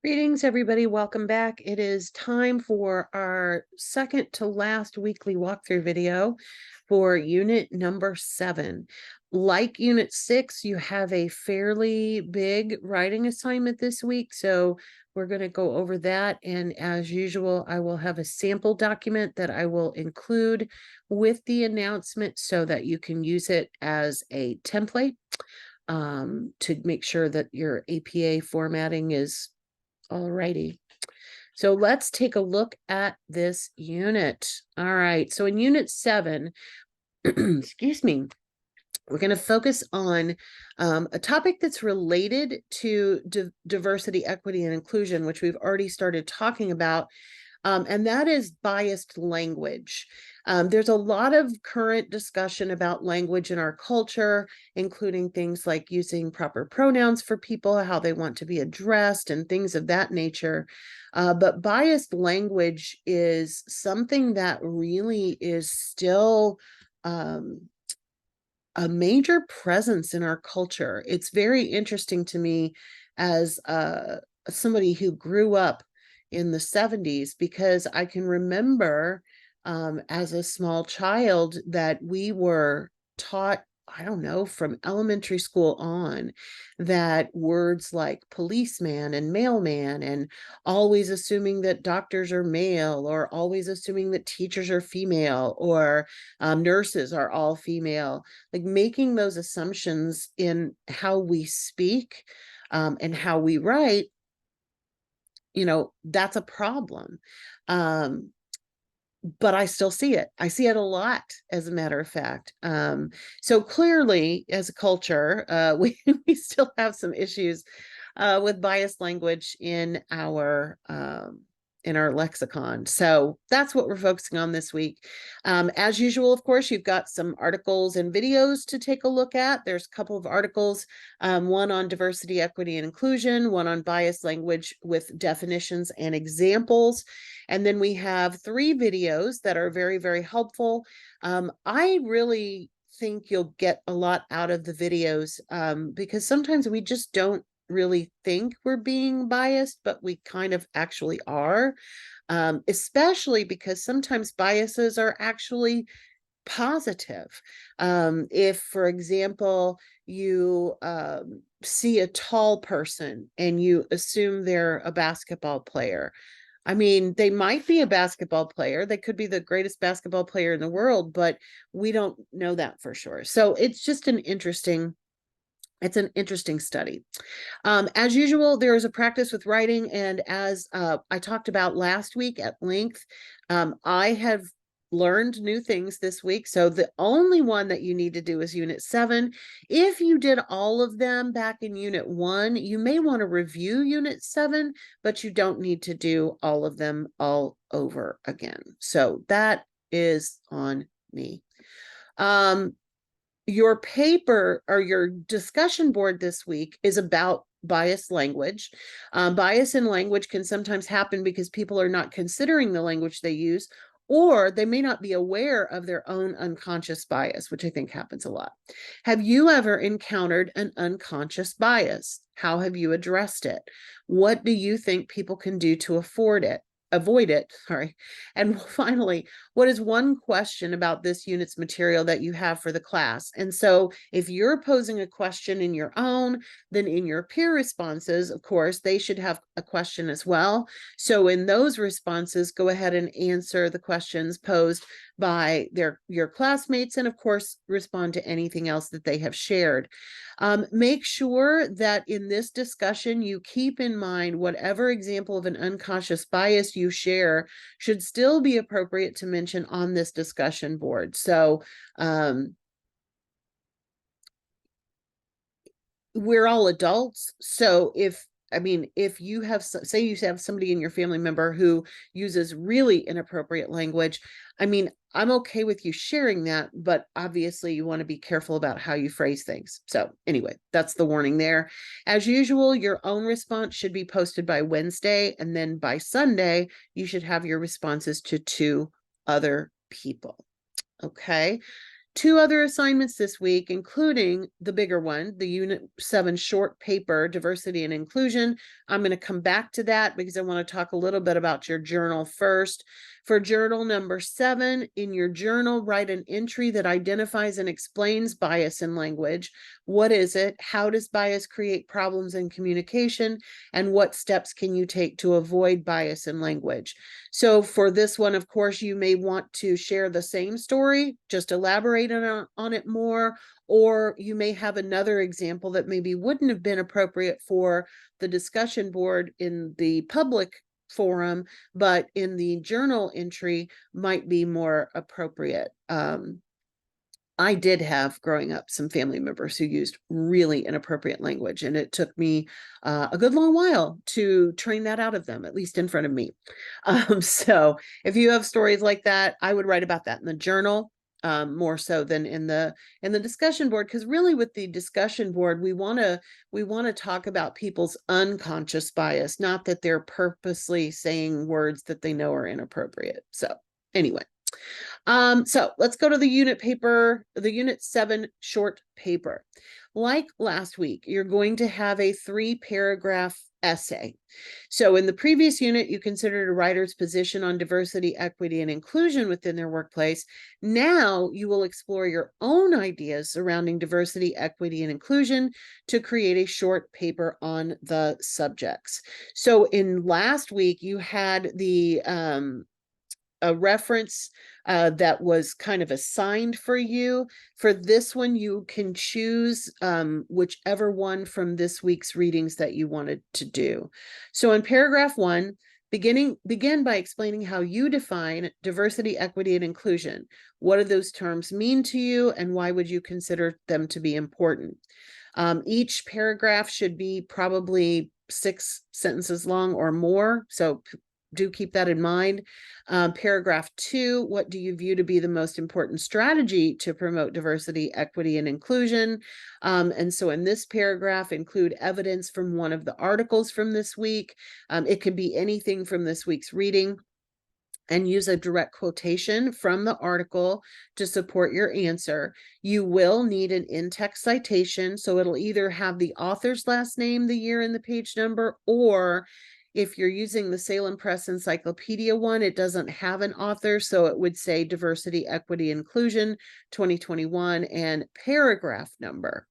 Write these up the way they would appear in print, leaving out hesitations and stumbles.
Greetings, everybody. Welcome back. It is time for our second to last weekly walkthrough video for unit number 7. Like unit 6, you have a fairly big writing assignment this week, so we're going to go over that. And as usual, I will have a sample document that I will include with the announcement so that you can use it as a template to make sure that your APA formatting is alrighty. So let's take a look at this unit. All right. So in unit 7, excuse me, we're going to focus on a topic that's related to diversity, equity, and inclusion, which we've already started talking about. And that is biased language. There's a lot of current discussion about language in our culture, including things like using proper pronouns for people, how they want to be addressed, and things of that nature. But biased language is something that really is still a major presence in our culture. It's very interesting to me as somebody who grew up in the 70s, because I can remember as a small child that we were taught, I don't know, from elementary school on, that words like policeman and mailman, and always assuming that doctors are male, or always assuming that teachers are female, or nurses are all female, like making those assumptions in how we speak and how we write, that's a problem. But I still see it. I see it a lot, as a matter of fact. So clearly, as a culture, we still have some issues with biased language in our lexicon. So that's what we're focusing on this week. As usual, of course, you've got some articles and videos to take a look at. There's a couple of articles, one on diversity, equity, and inclusion, one on biased language with definitions and examples. And then we have 3 videos that are very, very helpful. I really think you'll get a lot out of the videos because sometimes we just don't really think we're being biased, but we kind of actually are, especially because sometimes biases are actually positive. If, for example, you see a tall person and you assume they're a basketball player, I mean, they might be a basketball player. They could be the greatest basketball player in the world, but we don't know that for sure. So it's just an interesting study. As usual, there is a practice with writing, and as I talked about last week at length, I have learned new things this week. So the only one that you need to do is unit 7. If you did all of them back in unit 1, you may want to review unit 7, but you don't need to do all of them all over again. So that is on me. Your paper or your discussion board this week is about biased language. Bias in language can sometimes happen because people are not considering the language they use, or they may not be aware of their own unconscious bias, which I think happens a lot. Have you ever encountered an unconscious bias? How have you addressed it? What do you think people can do to avoid it, sorry. And finally, what is one question about this unit's material that you have for the class? And so if you're posing a question in your own, then in your peer responses, of course, they should have a question as well. So in those responses, go ahead and answer the questions posed by your classmates, and of course, respond to anything else that they have shared. Make sure that in this discussion, you keep in mind whatever example of an unconscious bias you share should still be appropriate to mention on this discussion board. So we're all adults. So if you have, say you have somebody in your family member who uses really inappropriate language, I'm okay with you sharing that, but obviously you want to be careful about how you phrase things. So anyway, that's the warning there. As usual, your own response should be posted by Wednesday, and then by Sunday, you should have your responses to 2 other people. Okay. 2 other assignments this week, including the bigger one, the Unit 7 short paper, Diversity and Inclusion. I'm going to come back to that because I want to talk a little bit about your journal first. For journal number 7, in your journal, write an entry that identifies and explains bias in language. What is it? How does bias create problems in communication? And what steps can you take to avoid bias in language? So for this one, of course, you may want to share the same story, just elaborate on it more, or you may have another example that maybe wouldn't have been appropriate for the discussion board in the public forum, but in the journal entry might be more appropriate. I did have, growing up, some family members who used really inappropriate language, and it took me a good long while to train that out of them, at least in front of me. So if you have stories like that, I would write about that in the journal, more so than in the discussion board, because really with the discussion board, we want to talk about people's unconscious bias, not that they're purposely saying words that they know are inappropriate. So anyway. So let's go to the unit paper, the Unit 7 short paper. Like last week, you're going to have a 3-paragraph essay. So in the previous unit, you considered a writer's position on diversity, equity, and inclusion within their workplace. Now you will explore your own ideas surrounding diversity, equity, and inclusion to create a short paper on the subjects. So in last week, you had the a reference that was kind of assigned for you. For this one, you can choose whichever one from this week's readings that you wanted to do. So in paragraph 1, begin by explaining how you define diversity, equity, and inclusion. What do those terms mean to you, and why would you consider them to be important? Each paragraph should be probably 6 sentences long or more, so do keep that in mind. Paragraph 2, what do you view to be the most important strategy to promote diversity, equity, and inclusion? And so in this paragraph, include evidence from one of the articles from this week. It could be anything from this week's reading, and use a direct quotation from the article to support your answer. You will need an in-text citation, so it'll either have the author's last name, the year, and the page number, or if you're using the Salem Press Encyclopedia one, it doesn't have an author, so it would say Diversity, Equity, Inclusion 2021 and paragraph number,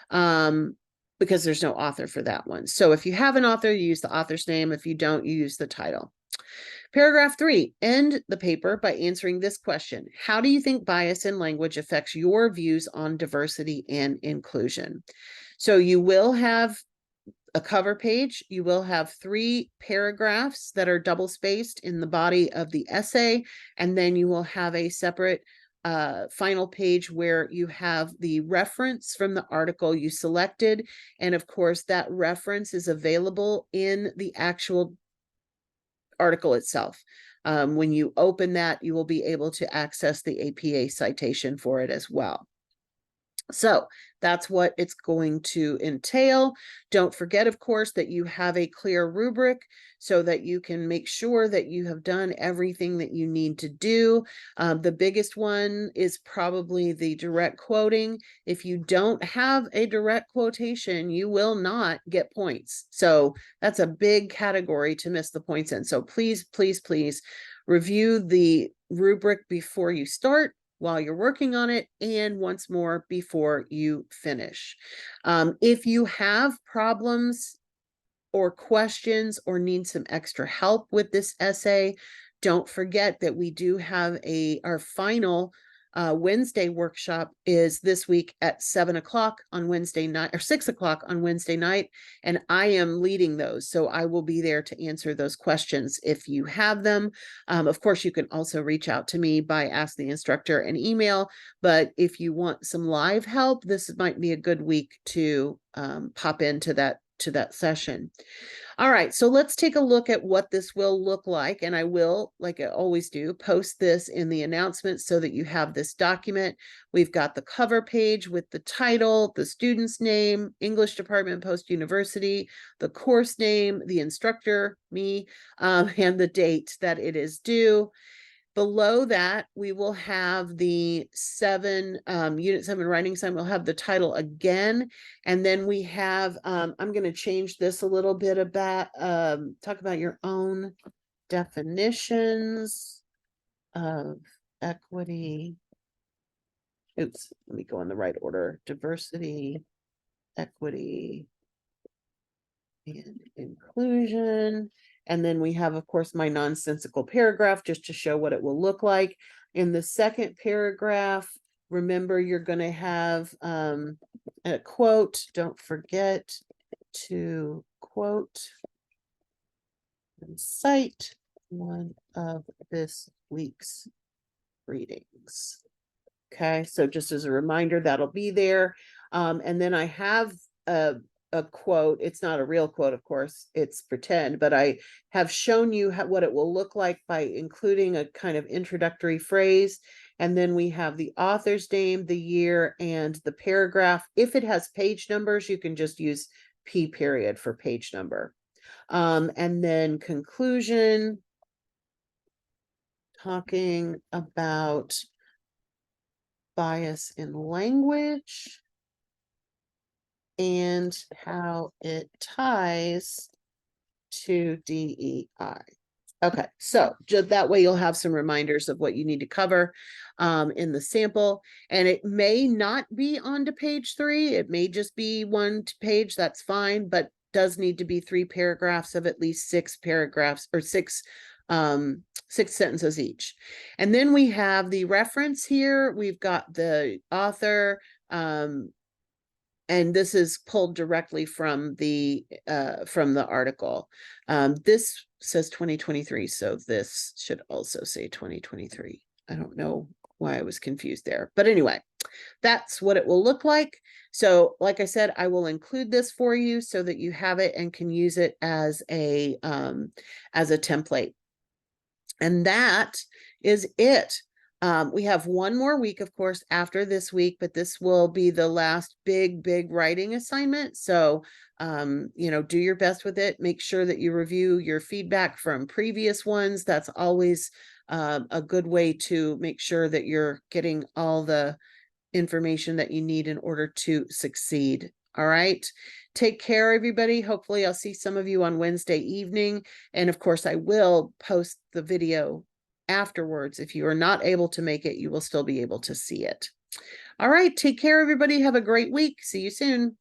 because there's no author for that one. So if you have an author, you use the author's name. If you don't, you use the title. Paragraph 3, end the paper by answering this question. How do you think bias in language affects your views on diversity and inclusion? So you will have a cover page. You will have 3 paragraphs that are double spaced in the body of the essay, and then you will have a separate final page where you have the reference from the article you selected, and of course that reference is available in the actual article itself. When you open that, you will be able to access the APA citation for it as well. So that's what it's going to entail. Don't forget, of course, that you have a clear rubric so that you can make sure that you have done everything that you need to do. The biggest one is probably the direct quoting. If you don't have a direct quotation, you will not get points. So that's a big category to miss the points in. So please, please, please review the rubric before you start, while you're working on it, and once more before you finish. If you have problems or questions or need some extra help with this essay, don't forget that we do have our final Wednesday workshop is this week at 7 o'clock on Wednesday night, or 6 o'clock on Wednesday night, and I am leading those, so I will be there to answer those questions if you have them. Of course, you can also reach out to me by asking the instructor an email, but if you want some live help, this might be a good week to pop into that session. All right, so let's take a look at what this will look like, and I will, like I always do, post this in the announcements so that you have this document. We've got the cover page with the title, the student's name, English Department, Post University, the course name, the instructor, me, and the date that it is due. Below that, we will have the Unit 7 writing sign. We'll have the title again. And then we have, I'm going to change this a little bit about, talk about your own definitions of equity. Oops, let me go in the right order. Diversity, equity, and inclusion. And then we have, of course, my nonsensical paragraph just to show what it will look like. In the second paragraph, remember you're going to have a quote. Don't forget to quote and cite one of this week's readings. Okay, so just as a reminder, that'll be there. And then I have a quote. It's not a real quote, of course, it's pretend, but I have shown you what it will look like by including a kind of introductory phrase. And then we have the author's name, the year, and the paragraph. If it has page numbers, you can just use P period for page number. And then conclusion, talking about bias in language and how it ties to DEI. Okay, so just that way you'll have some reminders of what you need to cover in the sample. And it may not be on to page 3. It may just be 1 page. That's fine, but does need to be 3 paragraphs of at least 6 paragraphs or 6 sentences each. And then we have the reference here. We've got the author, and this is pulled directly from the article. This says 2023, so this should also say 2023. I don't know why I was confused there, but anyway, that's what it will look like. So like I said, I will include this for you so that you have it and can use it as a template. And that is it. We have one more week, of course, after this week, but this will be the last big writing assignment. So, do your best with it. Make sure that you review your feedback from previous ones. That's always a good way to make sure that you're getting all the information that you need in order to succeed. All right. Take care, everybody. Hopefully I'll see some of you on Wednesday evening. And of course, I will post the video afterwards. If you are not able to make it, you will still be able to see it. All right. Take care, everybody. Have a great week. See you soon.